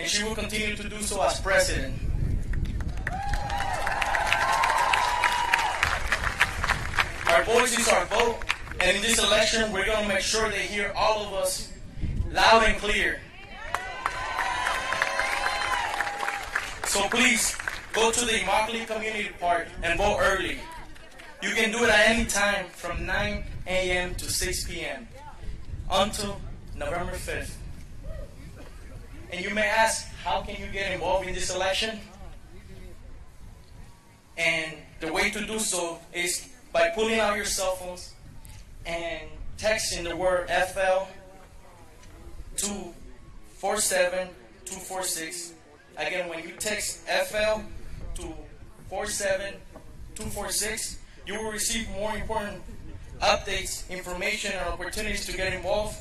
and she will continue to do so as president. Our voice is our vote, and in this election, we're going to make sure they hear all of us loud and clear. So please, go to the Immokalee Community Park and vote early. You can do it at any time from 9 a.m. to 6 p.m. until November 5th. And you may ask, how can you get involved in this election? And the way to do so is by pulling out your cell phones and texting the word FL to 47246. Again, when you text FL to 47246, you will receive more important updates, information, and opportunities to get involved.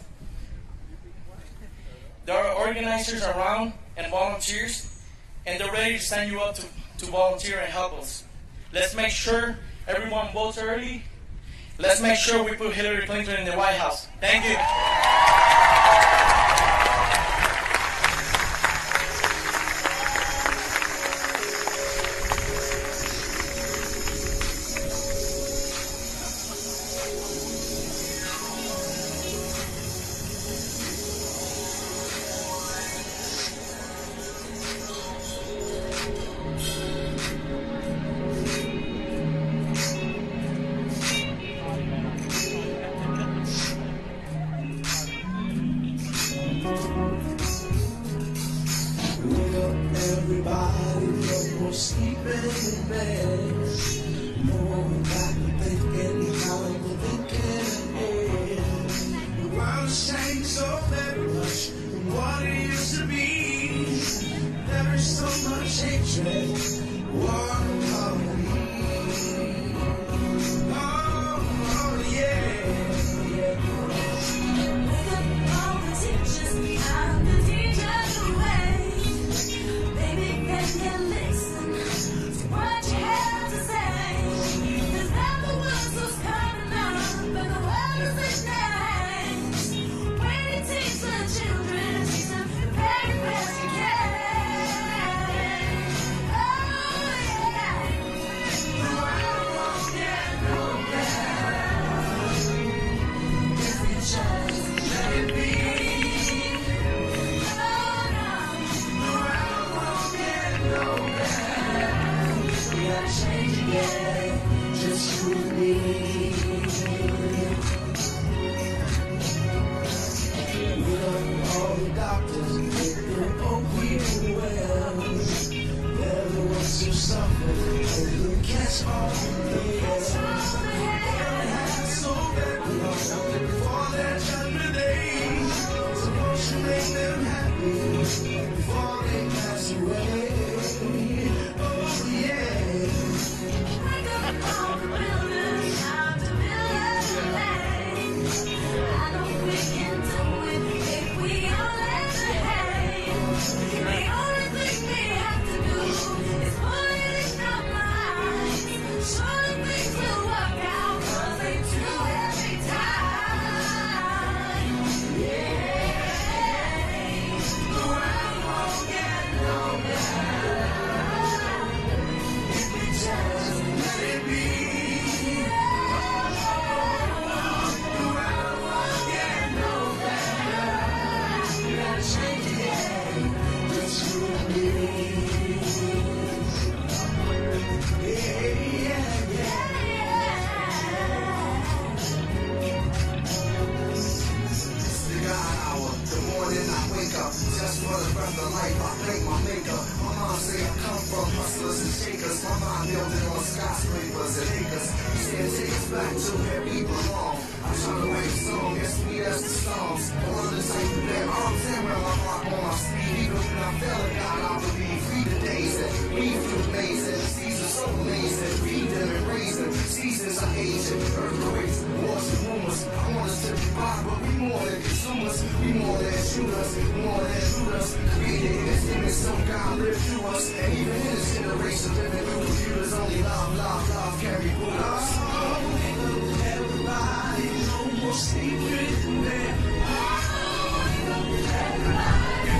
There are organizers around and volunteers, and they're ready to sign you up to volunteer and help us. Let's make sure everyone votes early. Let's make sure we put Hillary Clinton in the White House. Thank you. Everybody no sleeping in bed. No one got to think anytime you're thinking ahead. The world's changed so very much from what it used to be. There is so much hatred, war and poverty. Oh, yeah. Wake up all the teachers behind the teachers away. Can listen to what you have to say. 'Cause now the world's so coming up, but the world is in their hands. When you teach the children, teach them the very best you can. Oh yeah, the world won't get no better if you just let it be. Change again, just you and me. With all the doctors, make them hope we do well. They're the ones who suffer, and who catch all the hell. They have so very long before their judgment day. Suppose you make them happy before they pass away. Just for the breath of life, I thank my maker. My mom say I come from hustlers and shakers. My mind building on skyscrapers and acres. You said take us back to where we belong. I'm trying to write a song as sweet as the songs. I want to take the bare arms and wear my heart on my sleeve. Even when I fell in God, I believe. Free the days that we feel amazing. The seasons so amazing. Feed them and raise them. Seasons are aging. Earthquakes, wars and rumors. I want us to be by, but we more than consumers. We more than shooters. More than shooters. Created in this image, some God lived through us. And even in this generation, living through computers, only love can be put us. Everybody, no more sleeping in bed. Everybody,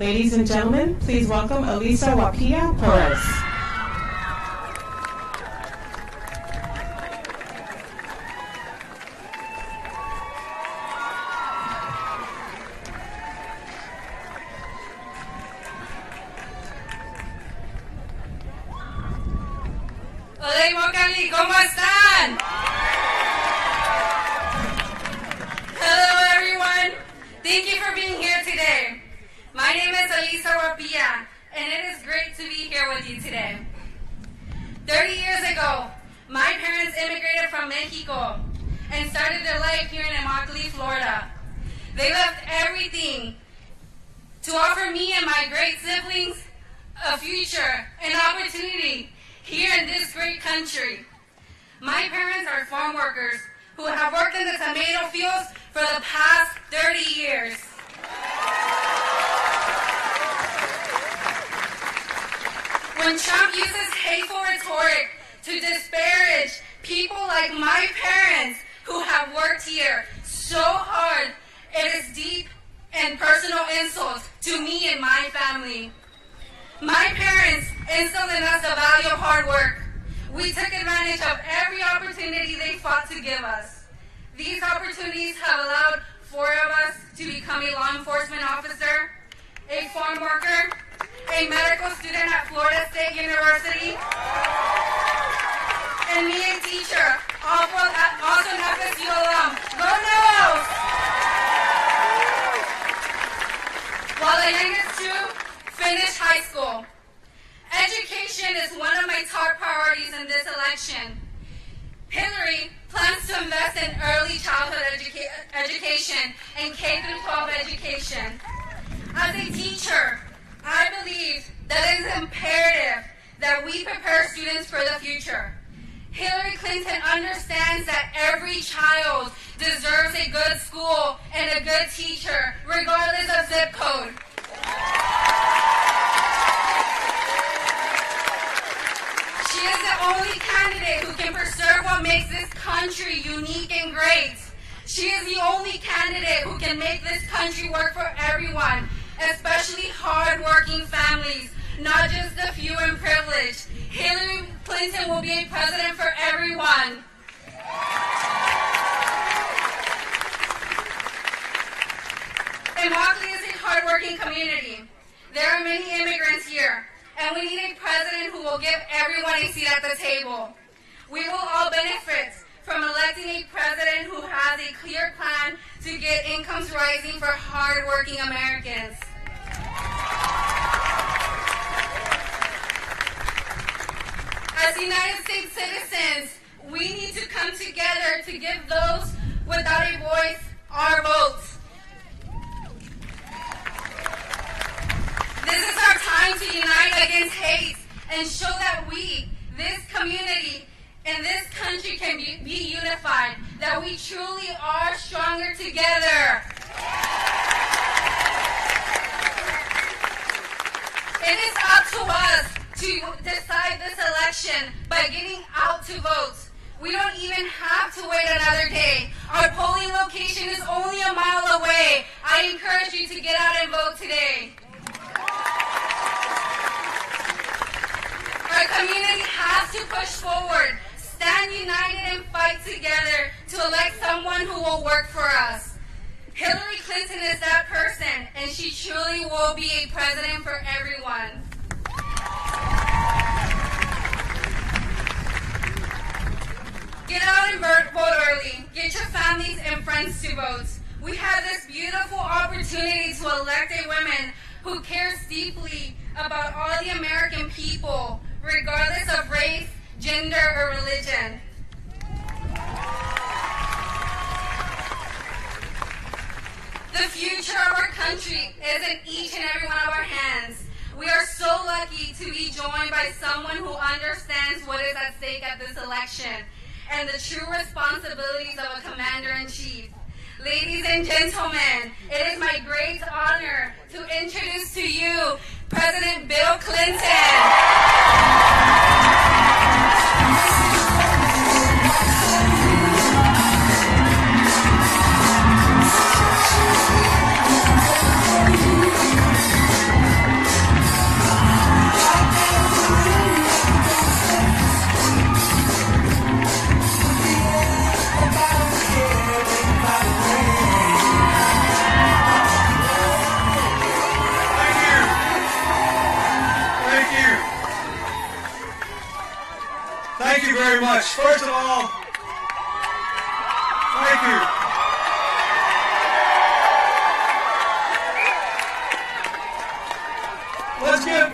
Ladies and gentlemen, please welcome Alisa Perez. Hola Immokalee, ¿cómo están? Hello everyone. Thank you for being here today. My name is Alisa, and it is great to be here with you today. 30 years ago, my parents immigrated from Mexico and started their life here in Immokalee, Florida. They left everything to offer me and my great siblings a future, an opportunity here in this great country. My parents are farm workers who have worked in the tomato fields for the past 30 years. When Trump uses hateful rhetoric to disparage people like my parents who have worked here so hard, it is deep and personal insults to me and my family. My parents instilled in us the value of hard work. We took advantage of opportunity they fought to give us. These opportunities have allowed 4 of us to become a law enforcement officer, a farm worker, a medical student at Florida State University, and me, a teacher, also an FSU alum. Go Noles! While the youngest two finished high school. Education is one of my top priorities in this election. Hillary plans to invest in early childhood education and K-12 education. As a teacher, I believe that it is imperative that we prepare students for the future. Hillary Clinton understands that every child deserves a good school and a good teacher, regardless of zip code. She is the only candidate who can preserve what makes this country unique and great. She is the only candidate who can make this country work for everyone, especially hard-working families, not just the few and privileged. Hillary Clinton will be a president for everyone. Immokalee is a hard-working community. There are many immigrants here, and we need a president who will give everyone a seat at the table. We will all benefit from electing a president who has a clear plan to get incomes rising for hard-working Americans. As United States citizens, we need to come together to give those without a voice our votes. This is our time to unite against hate and show that we, this community, and this country can be unified, that we truly are stronger together. It is up to us to decide this election by getting out to vote. We don't even have to wait another day. Our polling location is only a mile away. I encourage you to get out and vote today. Our community has to push forward, stand united and fight together to elect someone who will work for us. Hillary Clinton is that person, and she truly will be a president for everyone. Get out and vote early. Get your families and friends to vote. We have this beautiful opportunity to elect a woman who cares deeply about all the American people, regardless of race, gender, or religion. The future of our country is in each and every one of our hands. We are so lucky to be joined by someone who understands what is at stake at this election and the true responsibilities of a commander-in-chief. Ladies and gentlemen, it is my great honor to introduce to you President Bill Clinton. Thank you very much. First of all, thank you. Let's give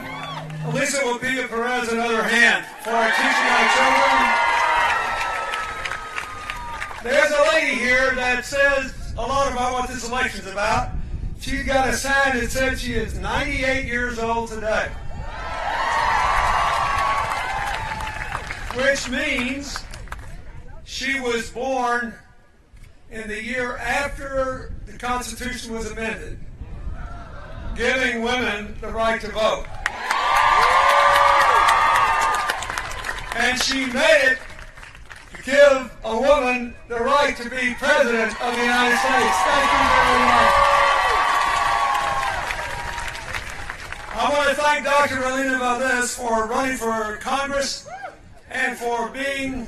Alisa Perez another hand for our teaching our children. There's a lady here that says a lot about what this election's about. She's got a sign that says she is 98 years old today. Which means she was born in the year after the Constitution was amended, giving women the right to vote. And she made it to give a woman the right to be President of the United States. Thank you very much. I want to thank Dr. Relina Valdez for running for Congress and for being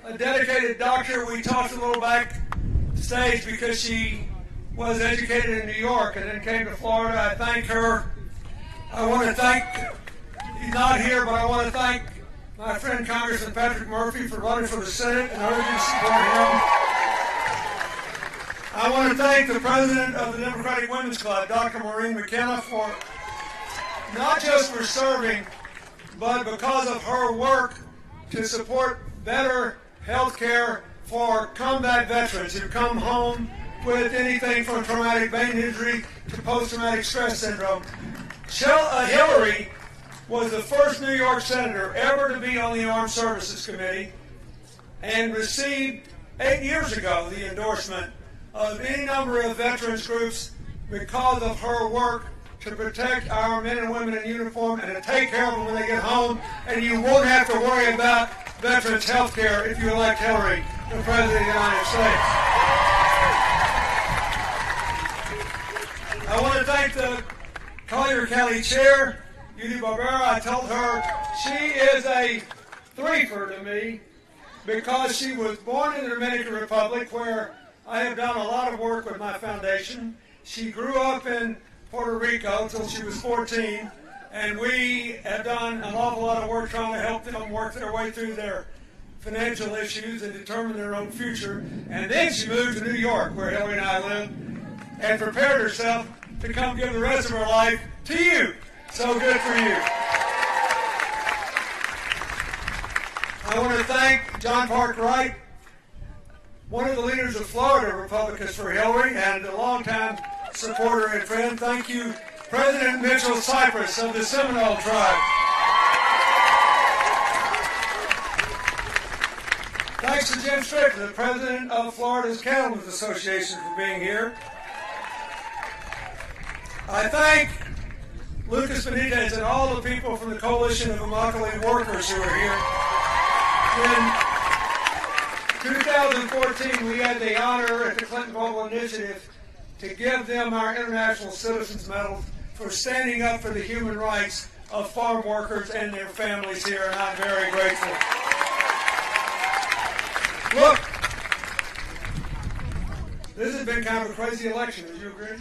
a dedicated doctor. We talked a little backstage because she was educated in New York and then came to Florida. I thank her. I want to thank, he's not here, but I want to thank my friend Congressman Patrick Murphy for running for the Senate and urging to support him. I want to thank the president of the Democratic Women's Club, Dr. Maureen McKenna, for not just for serving, but because of her work to support better health care for combat veterans who come home with anything from traumatic brain injury to post-traumatic stress syndrome. Hillary was the first New York senator ever to be on the Armed Services Committee and received 8 years ago the endorsement of any number of veterans groups because of her work to protect our men and women in uniform and to take care of them when they get home. And you won't have to worry about veterans' health care if you elect Hillary, the President of the United States. I want to thank the Collier County Chair, Judy Barbera. I told her she is a threefer to me because she was born in the Dominican Republic, where I have done a lot of work with my foundation. She grew up in Puerto Rico until she was 14, and we have done an awful lot of work trying to help them work their way through their financial issues and determine their own future. And then she moved to New York, where Hillary and I live, and prepared herself to come give the rest of her life to you. So good for you. I want to thank John Park Wright, one of the leaders of Florida Republicans for Hillary and a longtime supporter and friend. Thank you, President Mitchell Cypress of the Seminole Tribe. Thanks to Jim Strickland, the President of Florida's Cattlemen's Association, for being here. I thank Lucas Benitez and all the people from the Coalition of Immokalee Workers who are here. In 2014, we had the honor at the Clinton Global Initiative to give them our International Citizens Medal for standing up for the human rights of farm workers and their families here, and I'm very grateful. Look, this has been kind of a crazy election, would you agree?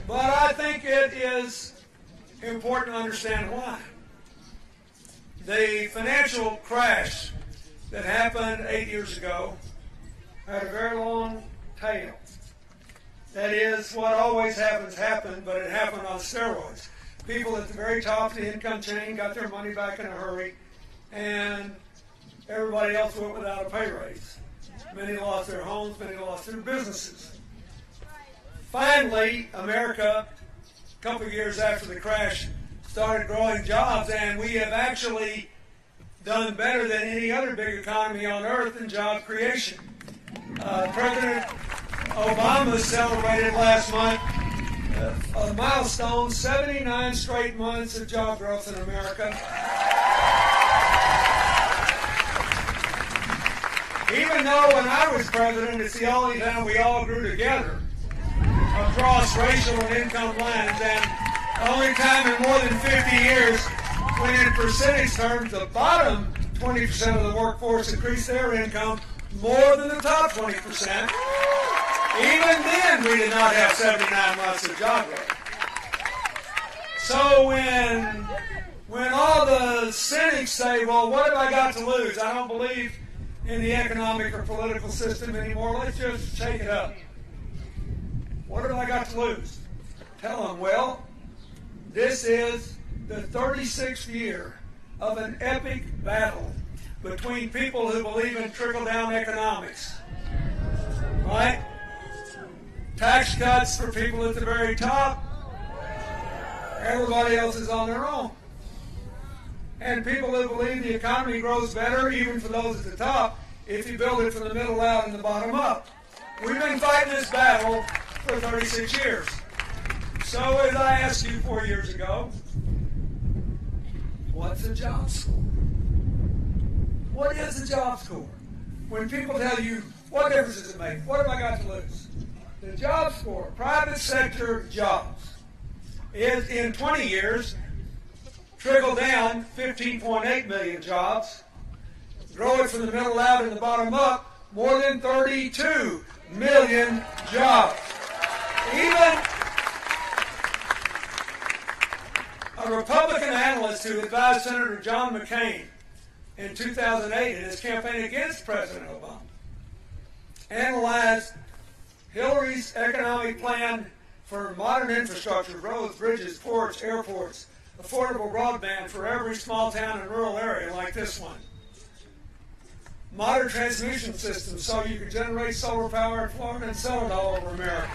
But I think it is important to understand why. The financial crash that happened 8 years ago had a very long tail. That is, what always happens happened, but it happened on steroids. People at the very top of the income chain got their money back in a hurry, and everybody else went without a pay raise. Many lost their homes, many lost their businesses. Finally, America, a couple of years after the crash, started growing jobs, and we have actually done better than any other big economy on earth in job creation. President Obama celebrated last month a milestone, 79 straight months of job growth in America. Even though when I was president, it's the only time we all grew together across racial and income lines, and the only time in more than 50 years when in percentage terms the bottom 20% of the workforce increased their income more than the top 20%. Even then we did not have 79 months of job growth. So when all the cynics say, well, what have I got to lose? I don't believe in the economic or political system anymore. Let's just shake it up. What have I got to lose? Tell them, well, this is the 36th year of an epic battle between people who believe in trickle-down economics. Right? Tax cuts for people at the very top. Everybody else is on their own. And people who believe the economy grows better, even for those at the top, if you build it from the middle out and the bottom up. We've been fighting this battle for 36 years. So as I asked you 4 years ago, what's a job score? What is a job score? When people tell you, what difference does it make? What have I got to lose? The job score, private sector jobs, is in 20 years trickled down 15.8 million jobs. grow it from the middle out and the bottom up, more than 32 million jobs. Even a Republican analyst who advised Senator John McCain in 2008 in his campaign against President Obama analyzed Hillary's economic plan for modern infrastructure, roads, bridges, ports, airports, affordable broadband for every small town and rural area like this one. Modern transmission systems so you can generate solar power in Florida and sell it all over America.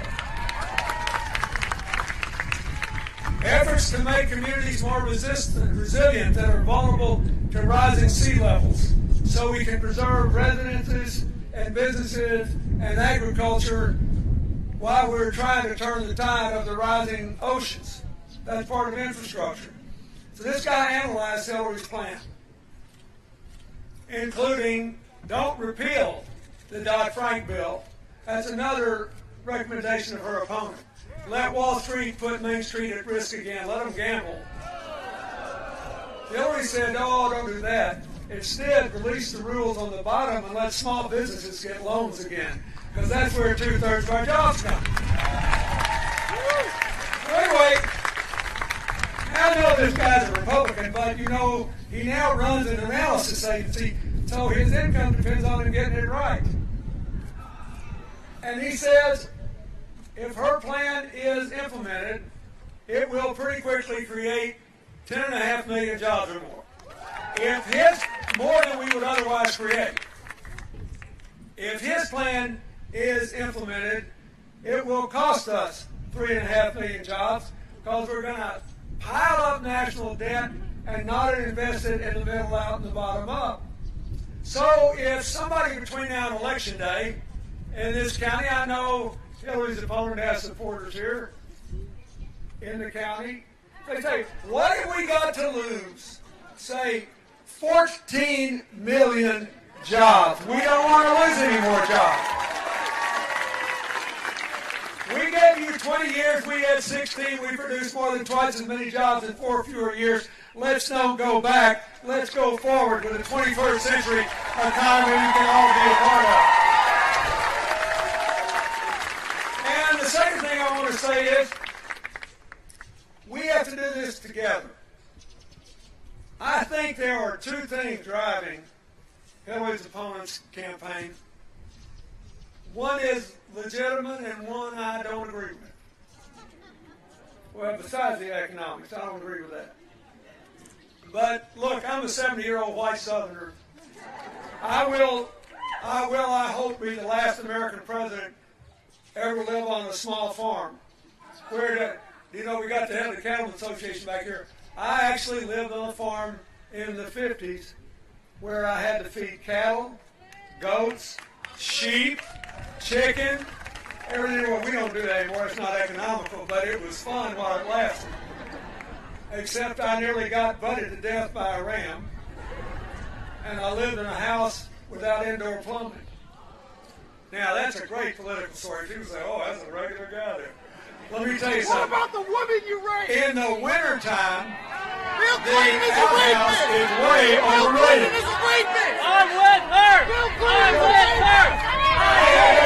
Efforts to make communities more resilient that are vulnerable to rising sea levels so we can preserve residences and businesses and agriculture while we're trying to turn the tide of the rising oceans. That's part of infrastructure. So this guy analyzed Hillary's plan, including don't repeal the Dodd-Frank bill. That's another recommendation of her opponent. Let Wall Street put Main Street at risk again. Let them gamble. Hillary said, no, don't do that. Instead, release the rules on the bottom and let small businesses get loans again, because that's where 2/3 of our jobs come. Anyway, I know this guy's a Republican, but you know, he now runs an analysis agency, so his income depends on him getting it right. And he says, if her plan is implemented, it will pretty quickly create 10.5 million jobs or more. If his, more than we would otherwise create. If his plan is implemented, it will cost us 3.5 million jobs because we're going to pile up national debt and not invest it in the middle out and the bottom up. So if somebody between now and Election Day in this county, I know Hillary's opponent has supporters here in the county, they say, what have we got to lose? Say 14 million jobs. We don't want to lose any more jobs. We gave you 20 years, we had 16, we produced more than twice as many jobs in 4 fewer years. Let's don't go back. Let's go forward with a 21st century economy we can all be a part of. And the second thing I want to say is, we have to do this together. I think there are two things driving Hillary's opponent's campaign. One is legitimate and one I don't agree with. Well, besides the economics, I don't agree with that. But look, I'm a 70-year-old white Southerner. I hope, be the last American president ever live on a small farm. Where, we got the head of the Cattlemen's Association back here. I actually lived on a farm in the 50s where I had to feed cattle, goats, sheep, chicken, everything. Well, we don't do that anymore. It's not economical, but it was fun while it lasted. Except I nearly got butted to death by a ram, and I lived in a house without indoor plumbing. Now, that's a great political story. People say, oh, that's a regular guy there. Let me tell you something. What about the woman you raised? In the wintertime, Bill the Clinton is a outhouse rapist. is way Bill overrated. Clinton is a rapist. I'm with her. Bill I'm Clinton is a with her. Wait.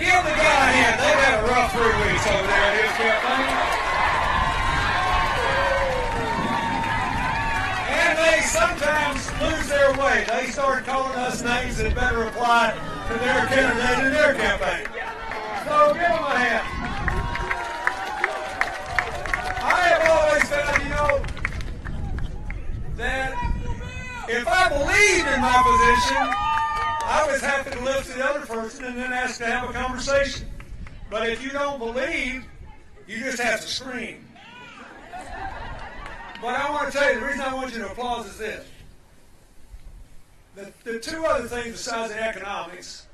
Give the guy a hand. They've had a rough 3 weeks over there at his campaign. And they sometimes lose their way. They start calling us names that better apply to their candidate in their campaign. So give them a hand. I have always found, that if I believed in my position, I was happy to listen to the other person and then ask to have a conversation. But if you don't believe, you just have to scream. But I want to tell you, the reason I want you to applaud is this. The two other things besides the economics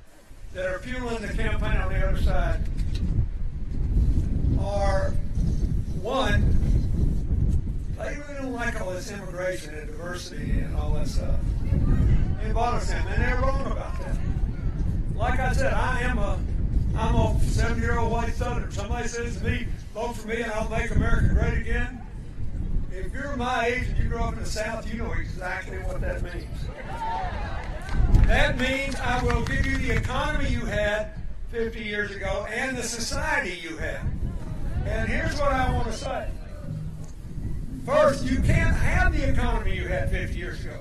that are fueling the campaign on the other side are, one, they really don't like all this immigration and diversity and all that stuff. In Bottomtown, and they're wrong about that. Like I said, I'm a 70-year-old white Southerner. Somebody says to me, vote for me and I'll make America great again. If you're my age and you grew up in the South, you know exactly what that means. That means I will give you the economy you had 50 years ago and the society you had. And here's what I want to say. First, you can't have the economy you had 50 years ago.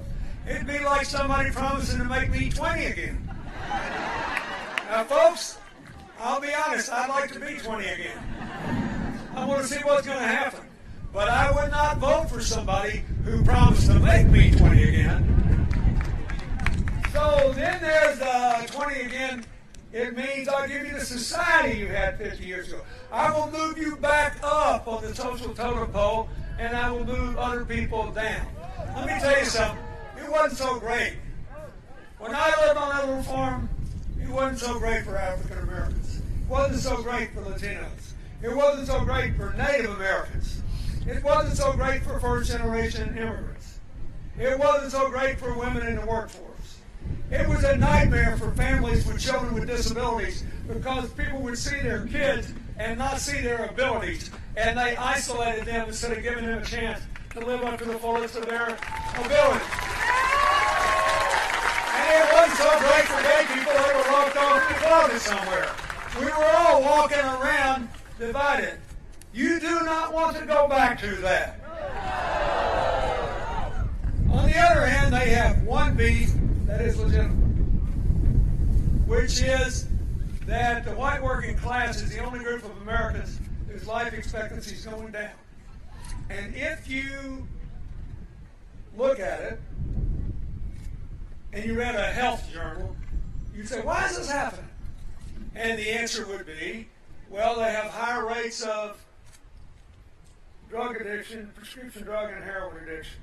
It'd be like somebody promising to make me 20 again. Now, folks, I'll be honest, I'd like to be 20 again. I want to see what's going to happen. But I would not vote for somebody who promised to make me 20 again. So then there's 20 again. It means I'll give you the society you had 50 years ago. I will move you back up on the social totem pole, and I will move other people down. Let me tell you something. It wasn't so great. When I lived on that little farm, it wasn't so great for African Americans. It wasn't so great for Latinos. It wasn't so great for Native Americans. It wasn't so great for first-generation immigrants. It wasn't so great for women in the workforce. It was a nightmare for families with children with disabilities because people would see their kids and not see their abilities, and they isolated them instead of giving them a chance to live up to the fullest of their abilities. And it wasn't so great for gay people. They were locked off in the closet somewhere. We were all walking around divided. You do not want to go back to that. On the other hand, they have one beef that is legitimate, which is that the white working class is the only group of Americans whose life expectancy is going down. And if you look at it, and you read a health journal, you'd say, why is this happening? And the answer would be, well, they have higher rates of drug addiction, prescription drug and heroin addiction.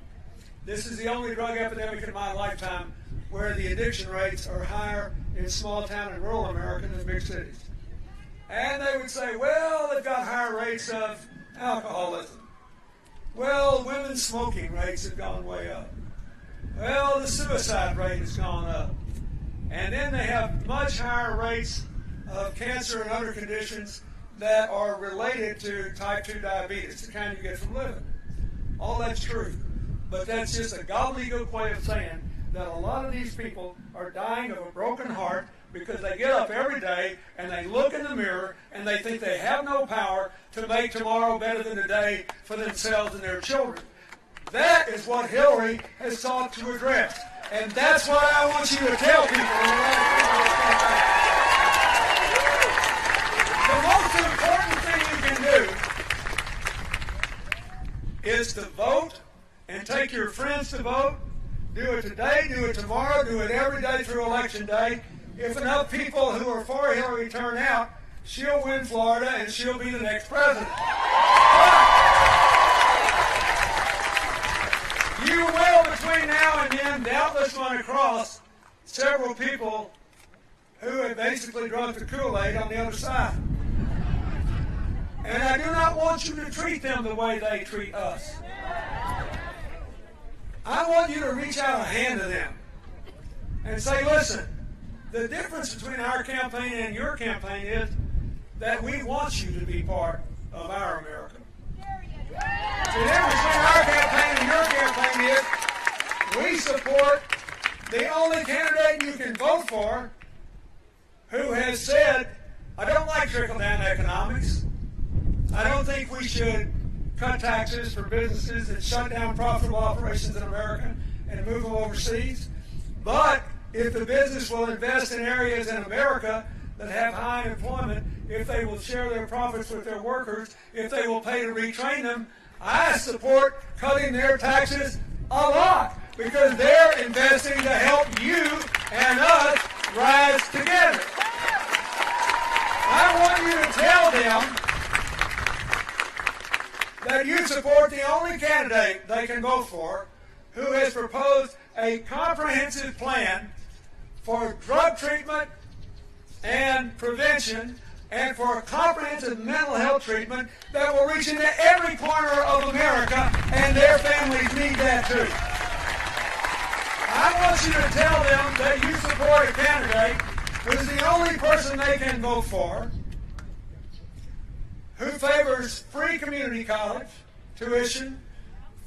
This is the only drug epidemic in my lifetime where the addiction rates are higher in small town and rural America than big cities. And they would say, well, they've got higher rates of alcoholism. Well, women's smoking rates have gone way up. Well, the suicide rate has gone up. And then they have much higher rates of cancer and other conditions that are related to type 2 diabetes, the kind you get from living. All that's true. But that's just a gobbledygook way of saying that a lot of these people are dying of a broken heart because they get up every day and they look in the mirror and they think they have no power to make tomorrow better than today for themselves and their children. That is what Hillary has sought to address. And that's what I want you to tell people. The most important thing you can do is to vote and take your friends to vote. Do it today, do it tomorrow, do it every day through Election Day. If enough people who are for Hillary turn out, she'll win Florida and she'll be the next president. You will, between now and then, doubtless run across several people who have basically drunk the Kool-Aid on the other side. And I do not want you to treat them the way they treat us. I want you to reach out a hand to them and say, listen, the difference between our campaign and your campaign is that we want you to be part of our America. The difference between our campaign and your campaign is we support the only candidate you can vote for who has said, I don't like trickle-down economics. I don't think we should cut taxes for businesses that shut down profitable operations in America and move them overseas. But if the business will invest in areas in America that have high employment, if they will share their profits with their workers, if they will pay to retrain them, I support cutting their taxes a lot because they're investing to help you and us rise together. I want you to tell them that you support the only candidate they can vote for who has proposed a comprehensive plan for drug treatment and prevention and for a comprehensive mental health treatment that will reach into every corner of America, and their families need that too. I want you to tell them that you support a candidate who's the only person they can vote for, who favors free community college tuition,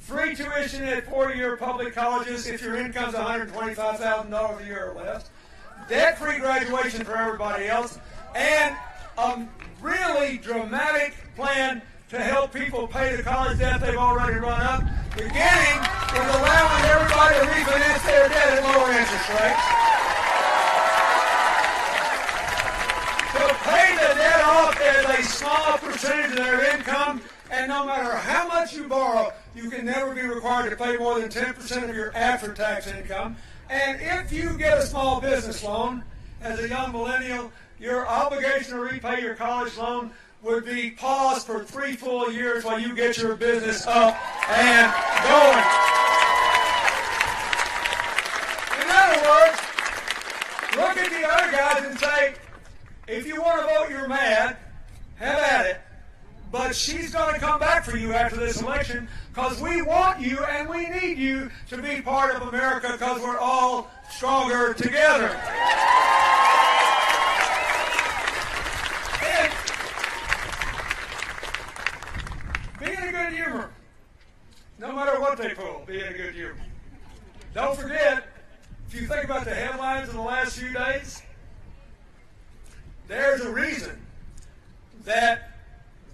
free tuition at 4-year public colleges if your income's $125,000 a year or less, debt-free graduation for everybody else, and a really dramatic plan to help people pay the college debt they've already run up, beginning with allowing everybody to refinance their debt at lower interest rates. To pay the debt off as a small percentage of their income, and no matter how much you borrow, you can never be required to pay more than 10% of your after-tax income. And if you get a small business loan, as a young millennial, your obligation to repay your college loan would be paused for 3 full years while you get your business up and going. In other words, look at the other guys and say, if you want to vote, you're mad, have at it. But she's going to come back for you after this election because we want you and we need you to be part of America because we're all stronger together. And be in a good humor. No matter what they pull, be in a good humor. Don't forget, if you think about the headlines in the last few days, there's a reason that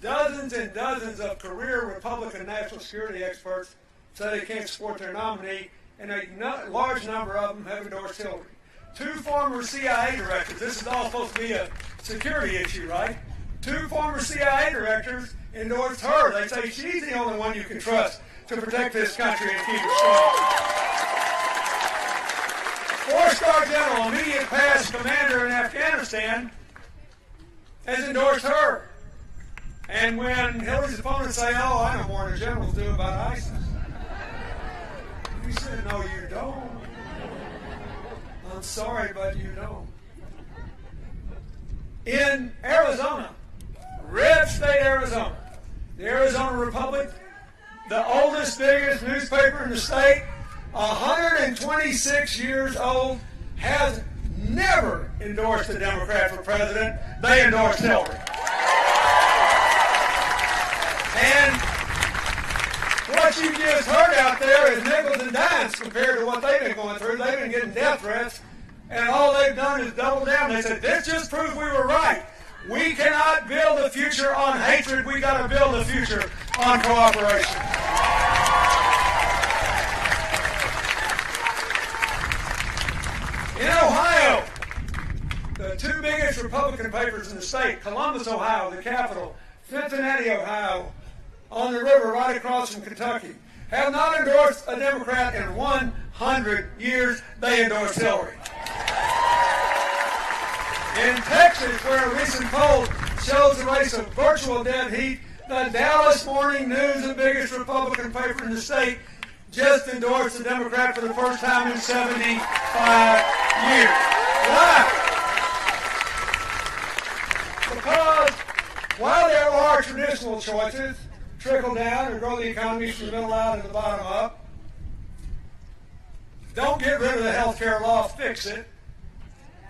dozens and dozens of career Republican national security experts say they can't support their nominee, and a large number of them have endorsed Hillary. 2 former CIA directors, this is all supposed to be a security issue, right? 2 former CIA directors endorsed her. They say she's the only one you can trust to protect this country and keep it strong. 4-star general, immediate past commander in Afghanistan, has endorsed her. And when Hillary's opponents say, oh, I know more than generals do about ISIS, he said, no, you don't. I'm sorry, but you don't. In Arizona, red state Arizona, the Arizona Republic, the oldest, biggest newspaper in the state, 126 years old, has never endorsed a Democrat for president. They endorsed Hillary. And what you just heard out there is nickels and dimes compared to what they've been going through. They've been getting death threats, and all they've done is double down. They said, this just proves we were right. We cannot build a future on hatred. We got to build a future on cooperation. In Ohio, the 2 biggest Republican papers in the state, Columbus, Ohio, the capital, Cincinnati, Ohio, on the river right across from Kentucky, have not endorsed a Democrat in 100 years. They endorsed Hillary. In Texas, where a recent poll shows the race of virtual dead heat, the Dallas Morning News, the biggest Republican paper in the state, just endorsed the Democrat for the first time in 75 years. Why? Because while there are traditional choices, trickle down or grow the economy from the middle out and the bottom up, don't get rid of the health care law, fix it.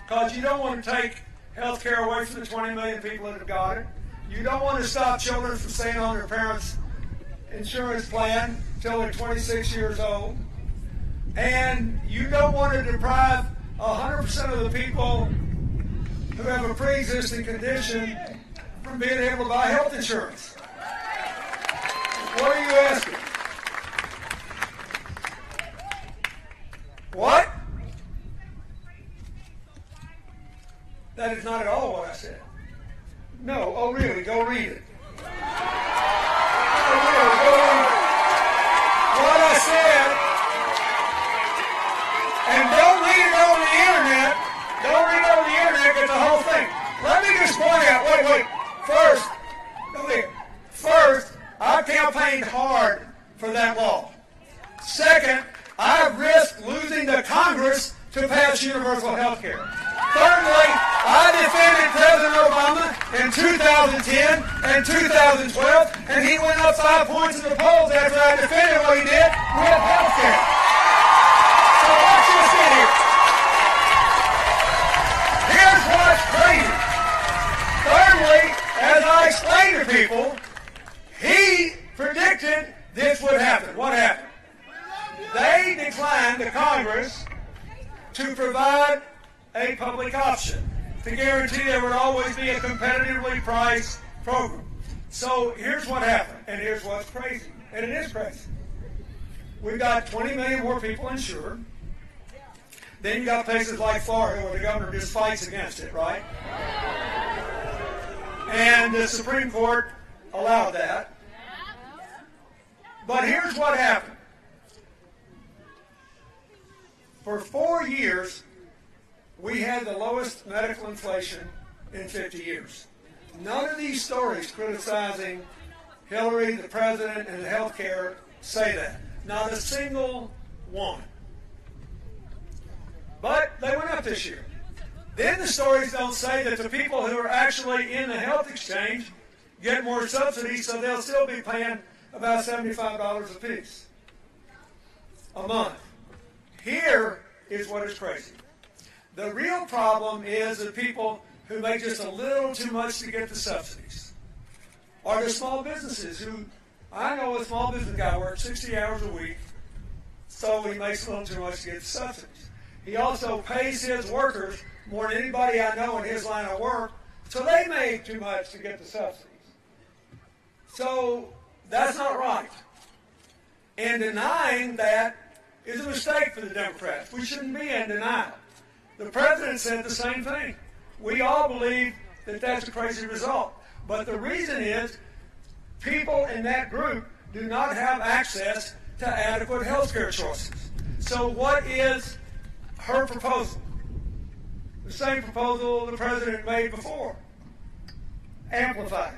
Because you don't want to take health care away from the 20 million people that have got it. You don't want to stop children from staying on their parents' insurance plan until they're 26 years old. And you don't want to deprive 100% of the people who have a pre-existing condition from being able to buy health insurance. What are you asking? What? That is not at all what I said. No, oh really, go read it. Oh really, go read it. What I said, and don't read it over the internet, don't read it over the internet, get the whole thing. Let me just point out, wait, first, I campaigned hard for that law. Second, I risked losing the Congress to pass universal health care. Thirdly, I defended President Obama in 2010 and 2012, and he went up 5 points in the polls after I defended what he did with health care. So let's just sit here. Here's what's crazy. Thirdly, as I explained to people, he predicted this would happen. What happened? and the Congress to provide a public option to guarantee there would always be a competitively priced program. So here's what happened, and here's what's crazy, and it is crazy. We've got 20 million more people insured. Then you got places like Florida where the governor just fights against it, right? And the Supreme Court allowed that. But here's what happened. For 4 years, we had the lowest medical inflation in 50 years. None of these stories criticizing Hillary, the president, and the health care say that. Not a single one. But they went up this year. Then the stories don't say that the people who are actually in the health exchange get more subsidies, so they'll still be paying about $75 a piece a month. Here is what is crazy. The real problem is the people who make just a little too much to get the subsidies. Or the small businesses who, I know a small business guy works 60 hours a week, so he makes a little too much to get the subsidies. He also pays his workers more than anybody I know in his line of work, so they make too much to get the subsidies. So that's not right. And denying that is a mistake for the Democrats. We shouldn't be in denial. The president said the same thing. We all believe that that's a crazy result. But the reason is people in that group do not have access to adequate health care choices. So what is her proposal? The same proposal the president made before. Amplify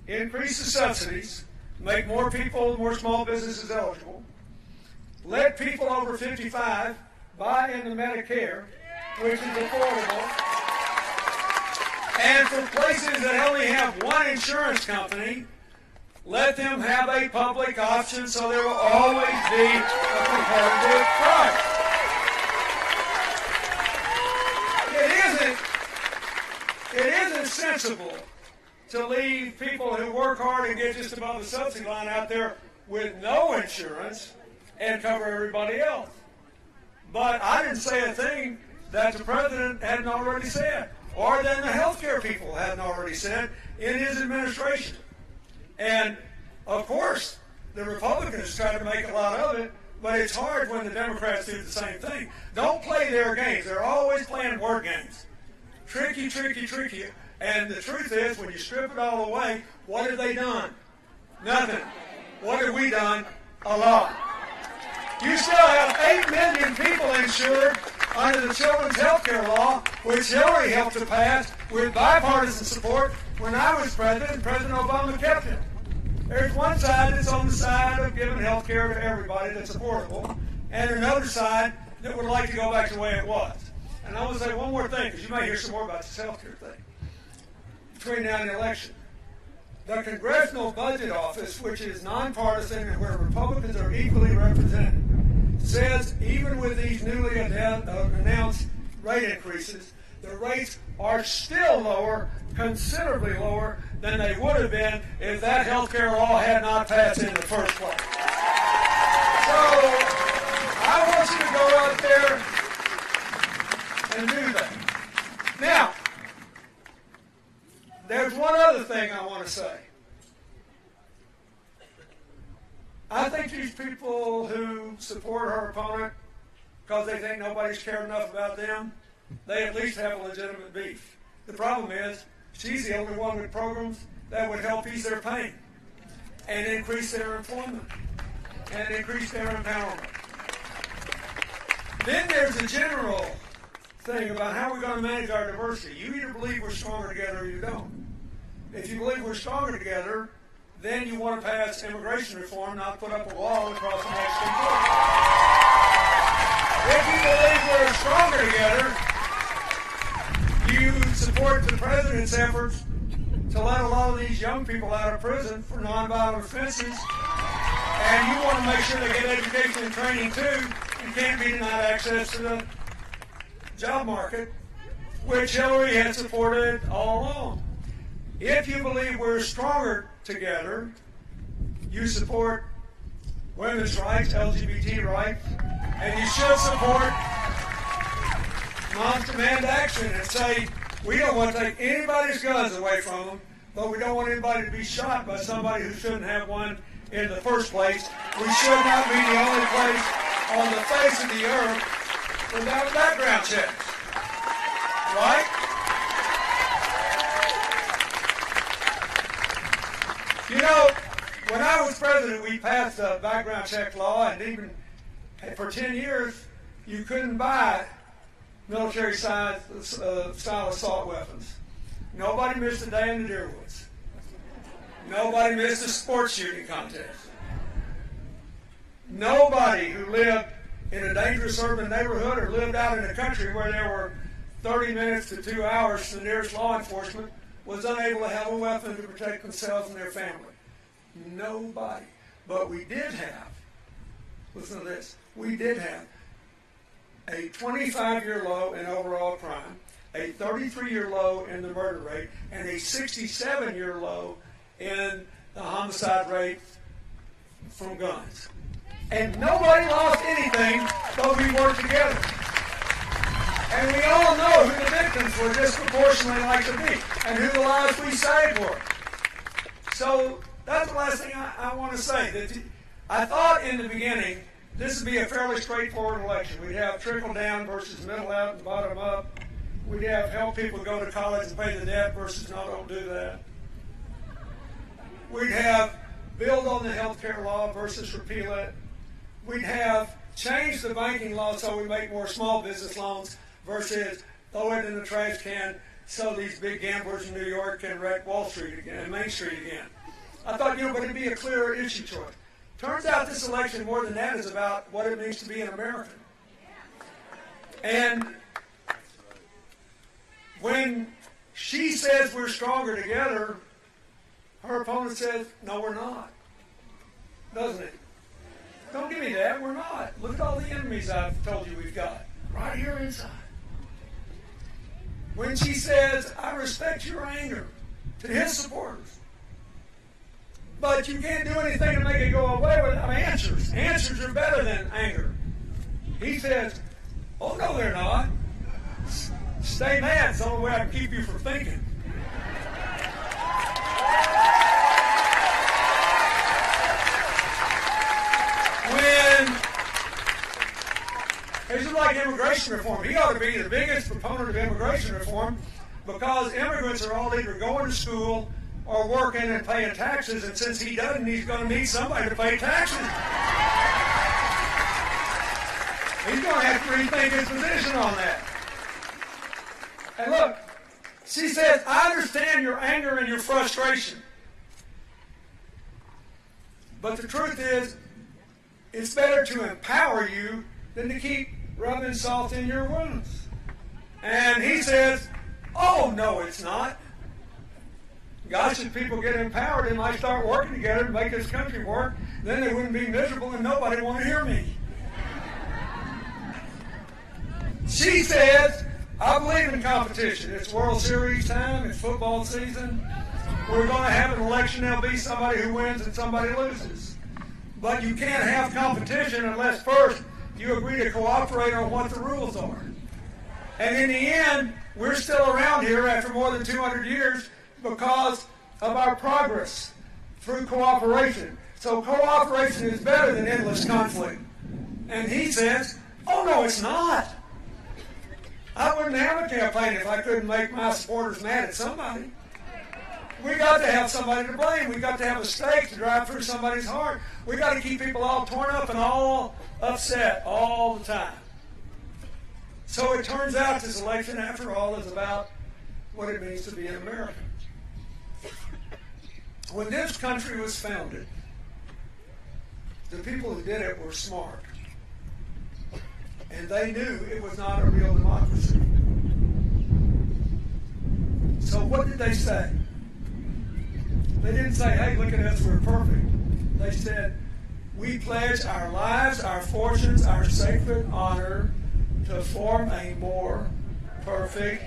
it. Increase the subsidies. Make more people, more small businesses eligible. Let people over 55 buy into Medicare, which is affordable. And for places that only have one insurance company, let them have a public option so there will always be a competitive price. It isn't sensible to leave people who work hard and get just above the subsidy line out there with no insurance and cover everybody else. But I didn't say a thing that the president hadn't already said, or that the health care people hadn't already said in his administration. And, of course, the Republicans try to make a lot of it, but it's hard when the Democrats do the same thing. Don't play their games. They're always playing word games. Tricky, tricky, tricky. And the truth is, when you strip it all away, what have they done? Nothing. What have we done? A lot. You still have 8 million people insured under the Children's Health Care Law, which Hillary helped to pass with bipartisan support when I was president. President Obama kept it. There's one side that's on the side of giving health care to everybody that's affordable, and another side that would like to go back to the way it was. And I want to say one more thing, because you may hear some more about this health care thing. Between now and the election, the Congressional Budget Office, which is nonpartisan and where Republicans are equally represented, says even with these newly announced rate increases, the rates are still lower, considerably lower than they would have been if that health care law had not passed in the first place. So I want you to go out there and do that. Now, there's one other thing I want to say. I think these people who support her opponent because they think nobody's cared enough about them, they at least have a legitimate beef. The problem is, she's the only one with programs that would help ease their pain and increase their employment and increase their empowerment. Then there's a general thing about how we're going to manage our diversity. You either believe we're stronger together or you don't. If you believe we're stronger together, then you want to pass immigration reform, not put up a wall across the Mexican border. If you believe we're stronger together, you support the president's efforts to let a lot of these young people out of prison for nonviolent offenses, and you want to make sure they get education and training too. You can't be denied access to the job market, which Hillary has supported all along. If you believe we're stronger together, you support women's rights, LGBT rights, And you should support Moms Demand Action and say, we don't want to take anybody's guns away from them, but we don't want anybody to be shot by somebody who shouldn't have one in the first place. We should not be the only place on the face of the earth without background checks. Right? You know, when I was president, we passed a background check law, and even for 10 years, you couldn't buy military-style assault weapons. Nobody missed a day in the deer woods. Nobody missed a sports shooting contest. Nobody who lived in a dangerous urban neighborhood or lived out in the country where there were 30 minutes to 2 hours to the nearest law enforcement was unable to have a weapon to protect themselves and their family. Nobody. But we did have, listen to this, we did have a 25-year low in overall crime, a 33-year low in the murder rate, and a 67-year low in the homicide rate from guns. And nobody lost anything, but we worked together. And we all know who the victims were disproportionately like to be, and who the lives we saved were. So that's the last thing I want to say. That I thought in the beginning this would be a fairly straightforward election. We'd have trickle down versus middle out and bottom up. We'd have help people go to college and pay the debt versus no, don't do that. We'd have build on the health care law versus repeal it. We'd have change the banking law so we make more small business loans versus throw it in the trash can so these big gamblers in New York can wreck Wall Street again and Main Street again. I thought, but it'd be a clearer issue choice. Turns out this election, more than that, is about what it means to be an American. And when she says we're stronger together, her opponent says, no, we're not. Doesn't it? Don't give me that. We're not. Look at all the enemies I've told you we've got right here inside. When she says, I respect your anger to his supporters, but you can't do anything to make it go away without answers. Answers are better than anger. He says, oh, no, they're not. Stay mad. It's the only way I can keep you from thinking. It's just like immigration reform. He ought to be the biggest proponent of immigration reform because immigrants are all either going to school or working and paying taxes, and since he doesn't, he's going to need somebody to pay taxes. He's going to have to rethink his position on that. And look, she says, I understand your anger and your frustration. But the truth is, it's better to empower you than to keep rubbing salt in your wounds. And he says, oh, no, it's not. Gosh, if people get empowered, they might start working together to make this country work. Then they wouldn't be miserable and nobody would want to hear me. She says, I believe in competition. It's World Series time. It's football season. We're going to have an election. There'll be somebody who wins and somebody loses. But you can't have competition unless first you agree to cooperate on what the rules are. And in the end, we're still around here after more than 200 years because of our progress through cooperation. So cooperation is better than endless conflict. And he says, oh, no, it's not. I wouldn't have a campaign if I couldn't make my supporters mad at somebody. We got to have somebody to blame. We got to have a stake to drive through somebody's heart. We got to keep people all torn up and all upset all the time. So it turns out this election, after all, is about what it means to be an American. When this country was founded, the people who did it were smart. And they knew it was not a real democracy. So what did they say? They didn't say, hey, look at us, we're perfect. They said, we pledge our lives, our fortunes, our sacred honor to form a more perfect,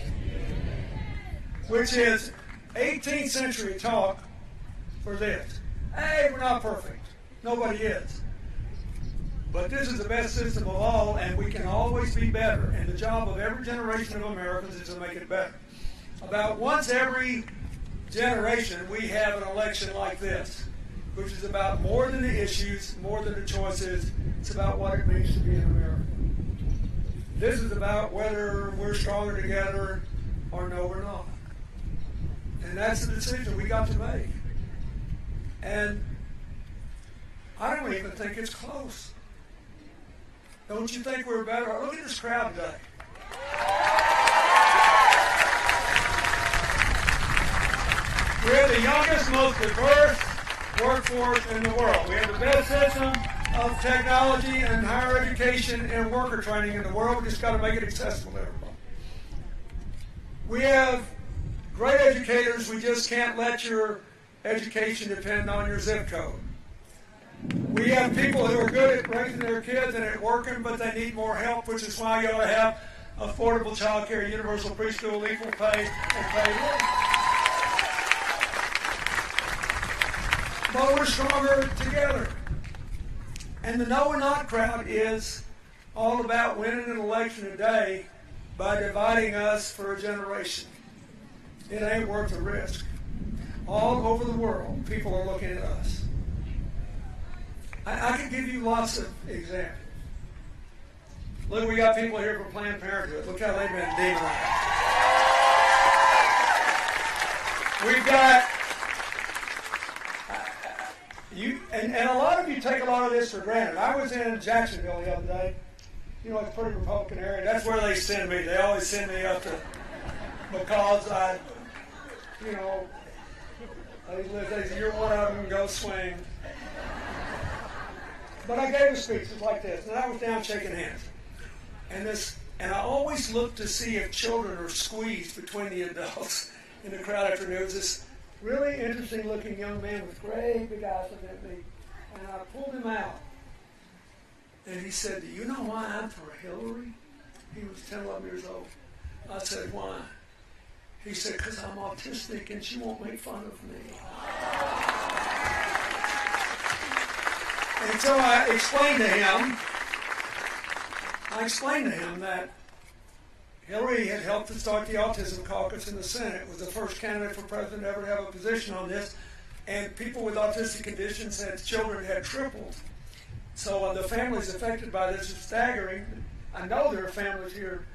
which is 18th century talk for this. Hey, we're not perfect. Nobody is. But this is the best system of all, and we can always be better. And the job of every generation of Americans is to make it better. About once every generation, we have an election like this, which is about more than the issues, more than the choices. It's about what it means to be an American. This is about whether we're stronger together or no, we're not. And that's the decision we got to make. And I don't even think it's close. Don't you think we're better? Look at this crowd today. We have the youngest, most diverse workforce in the world. We have the best system of technology and higher education and worker training in the world. We just got to make it accessible to everybody. We have great educators. We just can't let your education depend on your zip code. We have people who are good at raising their kids and at working, but they need more help, which is why you ought to have affordable child care, universal preschool, equal pay, and paid work. But we're stronger together. And the no and not crowd is all about winning an election today by dividing us for a generation. It ain't worth the risk. All over the world, people are looking at us. I could give you lots of examples. Look, we got people here from Planned Parenthood. Look how they've been demonized. We've got you, and a lot of you take a lot of this for granted. I was in Jacksonville the other day. You know, it's a pretty Republican area. That's where they send me. They always send me up to, because I, you know, they say, you're one of them, go swing. But I gave a speech just like this, and I was down shaking hands. And I always look to see if children are squeezed between the adults in the crowd after news. This really interesting looking young man with great big eyes looking at me. And I pulled him out. And he said, do you know why I'm for Hillary? He was 10, 11 years old. I said, why? He said, because I'm autistic and she won't make fun of me. And so I explained to him that Hillary had helped to start the Autism Caucus in the Senate, was the first candidate for president to ever have a position on this, and people with autistic conditions had children had tripled. So the families affected by this is staggering. I know there are families here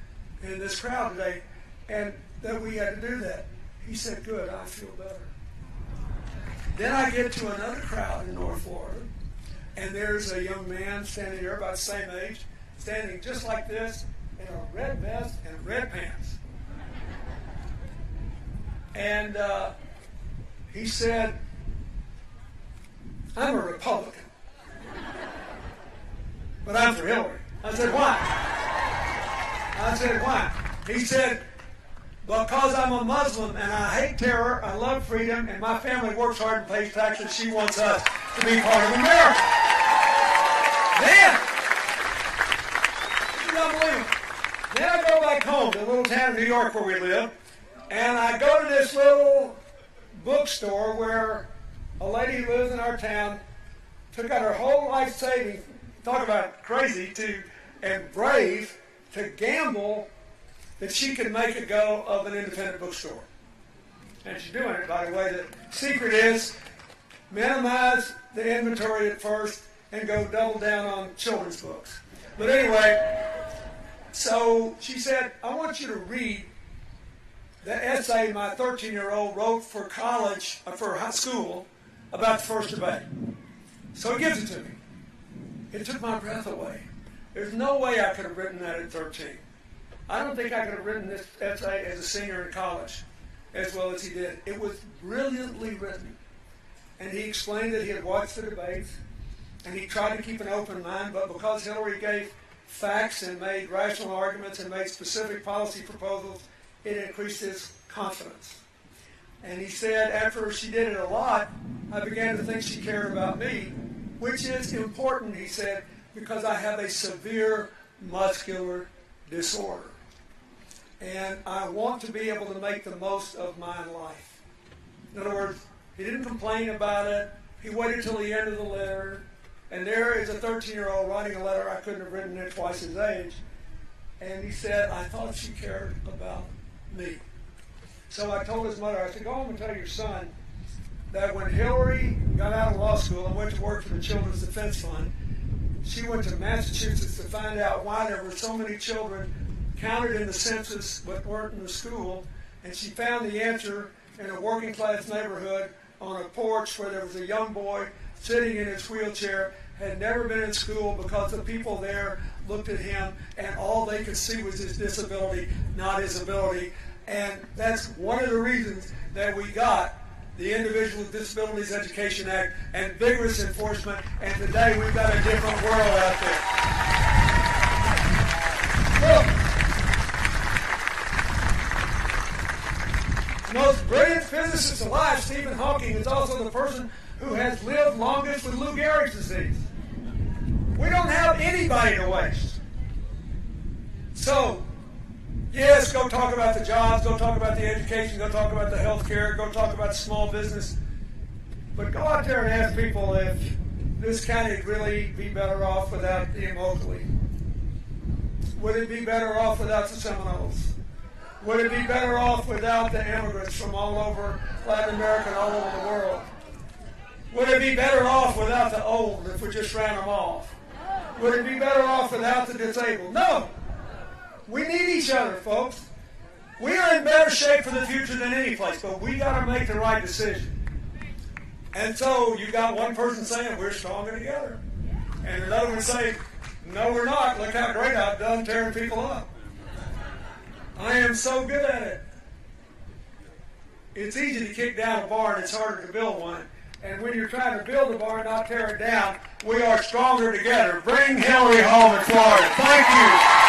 in this crowd today, and that we had to do that. He said, good, I feel better. Then I get to another crowd in North Florida, and there's a young man standing there about the same age, standing just like this, in a red vest and red pants. And he said, I'm a Republican, but I'm for Hillary. I said, why? He said, because I'm a Muslim and I hate terror, I love freedom, and my family works hard and pays taxes. She wants us to be part of America. Then, it's unbelievable. Then I go back home to the little town of New York where we live, and I go to this little bookstore where a lady who lives in our town took out her whole life savings, talk about crazy, and brave, to gamble that she could make a go of an independent bookstore. And she's doing it, by the way. The secret is minimize the inventory at first and go double down on children's books. But anyway, so she said, I want you to read the essay my 13-year-old wrote for college, for high school, about the first debate. So he gives it to me. It took my breath away. There's no way I could have written that at 13. I don't think I could have written this essay as a senior in college as well as he did. It was brilliantly written. And he explained that he had watched the debates, and he tried to keep an open mind, but because Hillary gave facts and made rational arguments and made specific policy proposals, it increased his confidence. And he said after she did it a lot, I began to think she cared about me, which is important, he said, because I have a severe muscular disorder. And I want to be able to make the most of my life. In other words, he didn't complain about it. He waited till the end of the letter. And there is a 13-year-old writing a letter I couldn't have written at twice his age. And he said, I thought she cared about me. So I told his mother, I said, go home and tell your son that when Hillary got out of law school and went to work for the Children's Defense Fund, she went to Massachusetts to find out why there were so many children counted in the census but weren't in the school. And she found the answer in a working class neighborhood on a porch where there was a young boy sitting in his wheelchair, had never been in school because the people there looked at him and all they could see was his disability, not his ability. And that's one of the reasons that we got the Individuals with Disabilities Education Act and vigorous enforcement, and today we've got a different world out there. Look, the most brilliant physicist alive, Stephen Hawking, is also the person who has lived longest with Lou Gehrig's disease. We don't have anybody to waste. So, yes, go talk about the jobs, go talk about the education, go talk about the health care, go talk about small business. But go out there and ask people if this county would really be better off without the Immokalee. Would it be better off without the Seminoles? Would it be better off without the immigrants from all over Latin America and all over the world? Would it be better off without the old if we just ran them off? Would it be better off without the disabled? No. We need each other, folks. We are in better shape for the future than any place, but we got to make the right decision. And so you got one person saying we're stronger together, and another one saying, no, we're not. Look how great I've done tearing people up. I am so good at it. It's easy to kick down a barn. It's harder to build one. And when you're trying to build a barn, not tear it down, we are stronger together. Bring Hillary home in Florida. Thank you.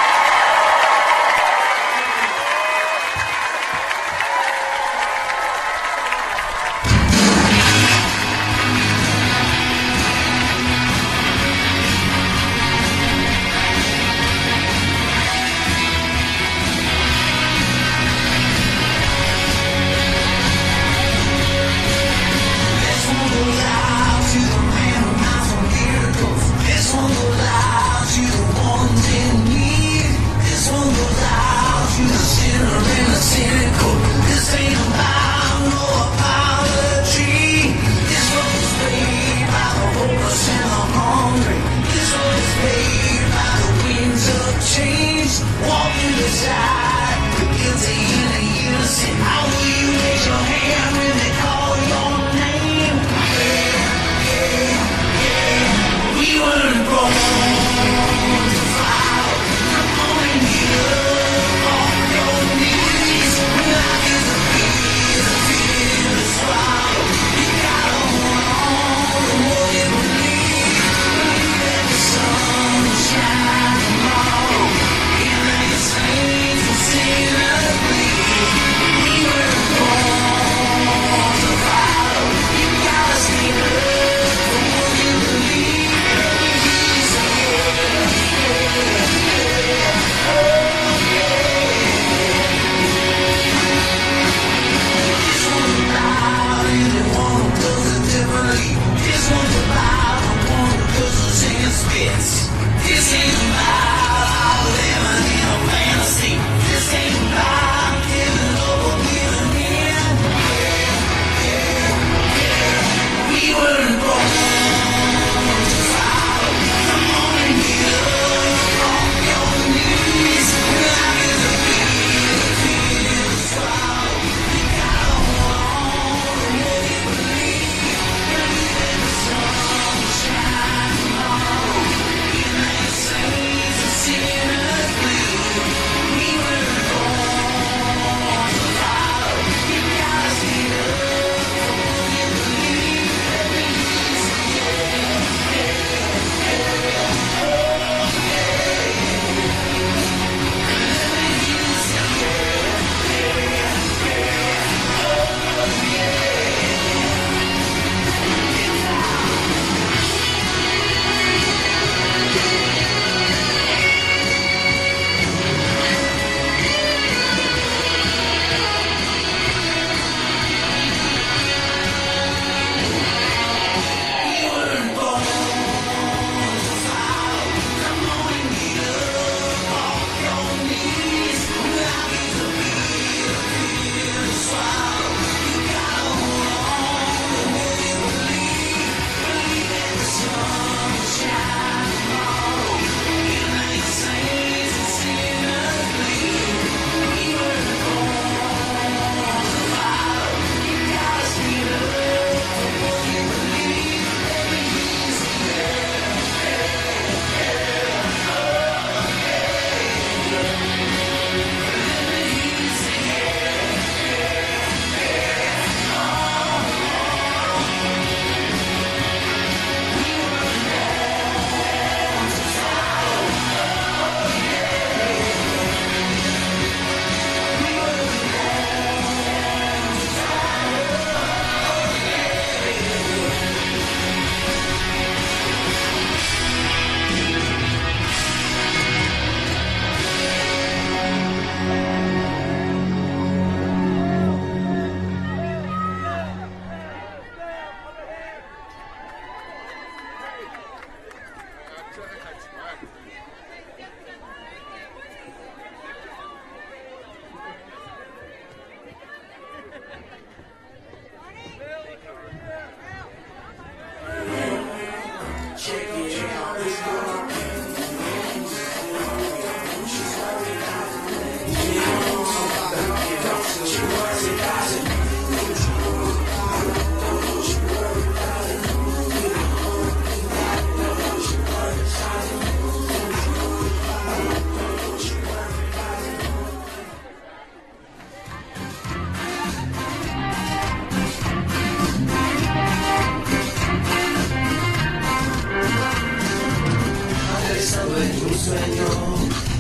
camino,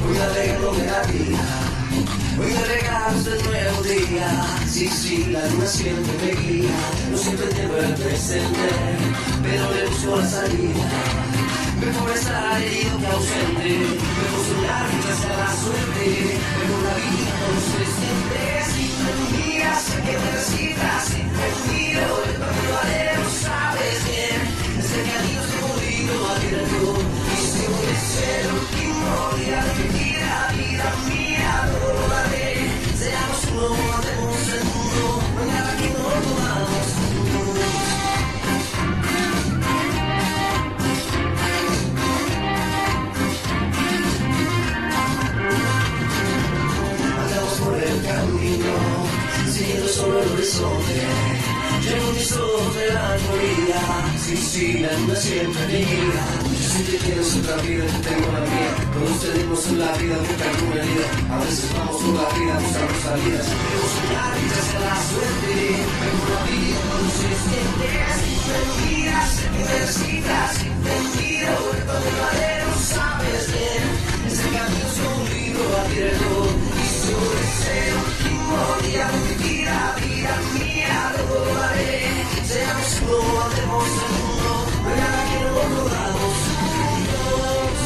voy alegrándome la vida. Hoy me regalas de nuevo día. Sí, sí, la luna siempre me guía. No siempre tengo el presente, pero le busco la salida. Mejor estar herido que ausente, mejor soñar mientras sea la suerte. Mejor la vida con los presentes. Si me miras, sé que me necesitas. Si me miro, el papel lo haré, lo sabes bien. Este camino es como un libro abierto, y si voy a ser el último día de mi vida, vida mía, todo lo daré. Seamos uno, hacemos el mundo, no hay nada que no podamos juntos. Por el camino, siguiendo solo el horizonte. Llevo mis ojos de la melancolía. Sí, sí, la luna siempre me guía. Yo sé que tienes otra vida, yo tengo la mía. Todos tenemos en la vida buscar alguna herida. A veces vamos por la vida buscando salidas. Debemos soñar y hacer la suerte. Mejor la vida con los existentes. Si me miras, sé que me necesitas. Si te miro, el verdadero sabes bien. Ese camino es un libro abierto. Es el último día de mi vida, vida mía, todo lo haré. Seamos uno, hacemos el mundo, no hay nada que no podamos juntos.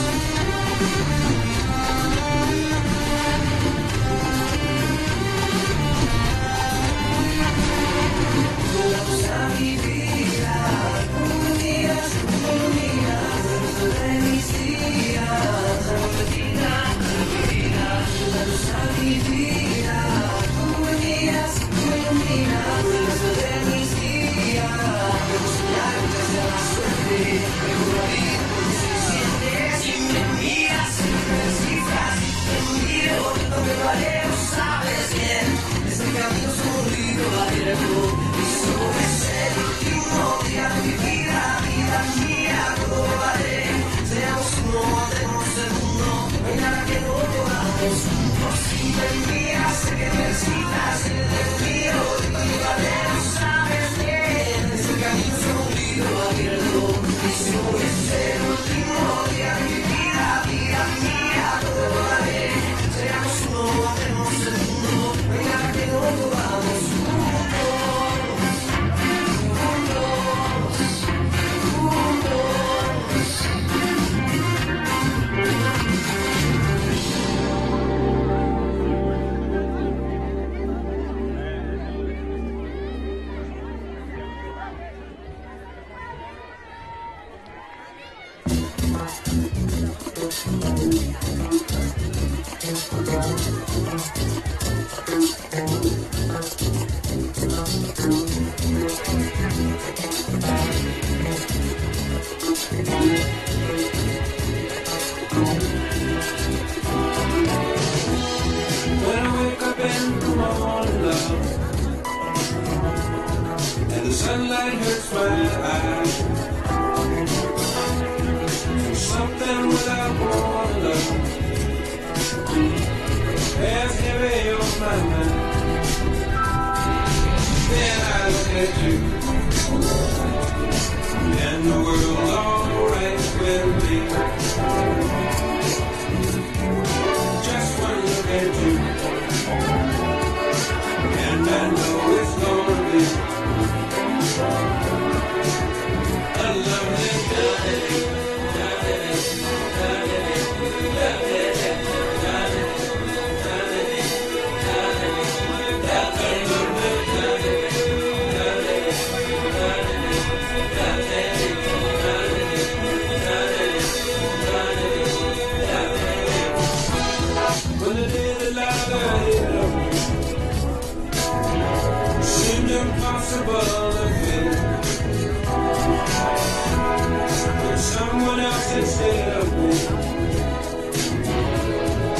Vamos a mi vida, como me miras, como me miras, de mis días, repetida, repetida. Vamos a mi vida, como me miras, como me miras, de mis días. Debo soñar mientras sea la suerte, mejor la vida cuando se siente. Si me miras, si me necesitas, si te miro, yo me lo haré, lo sabes bien. Este camino es un libro abierto, y solo es el último día de mi vida, vida mía, todo lo haré. Seamos uno, hacemos el mundo, no hay nada que no podamos juntos. Si me miras, sé que me necesitas, si te miro, yo te lo haré, lo sabes bien. Este camino es un libro abierto, y solo es el último día de mi vida, vida mía, todo lo haré. Seamos uno, hacemos el mundo, no hay nada que no podamos juntos. When I wake up in the morning, love, and the sunlight hurts my eyes, something without warning, love, bears heavy on my mind. Then I look at you, and the world's alright with me. Just one look at you, and I know it's gonna be a lovely day. When the daily light ahead of me seemed impossible to face, but someone else instead of me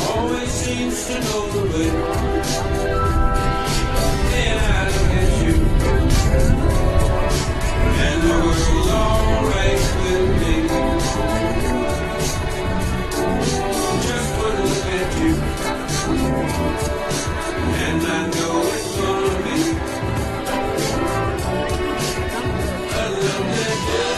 always seems to know the way. Then I look at you, and the world's alright with me. Just one look at you, and I know it's gonna be a lovely day.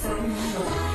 from you.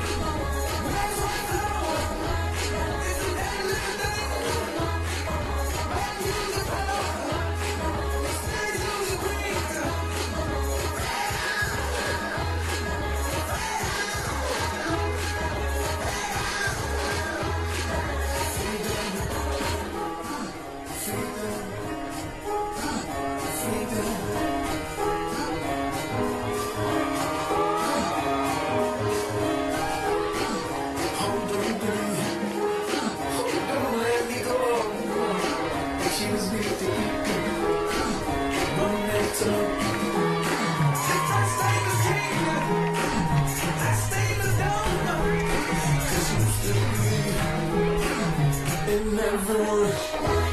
It never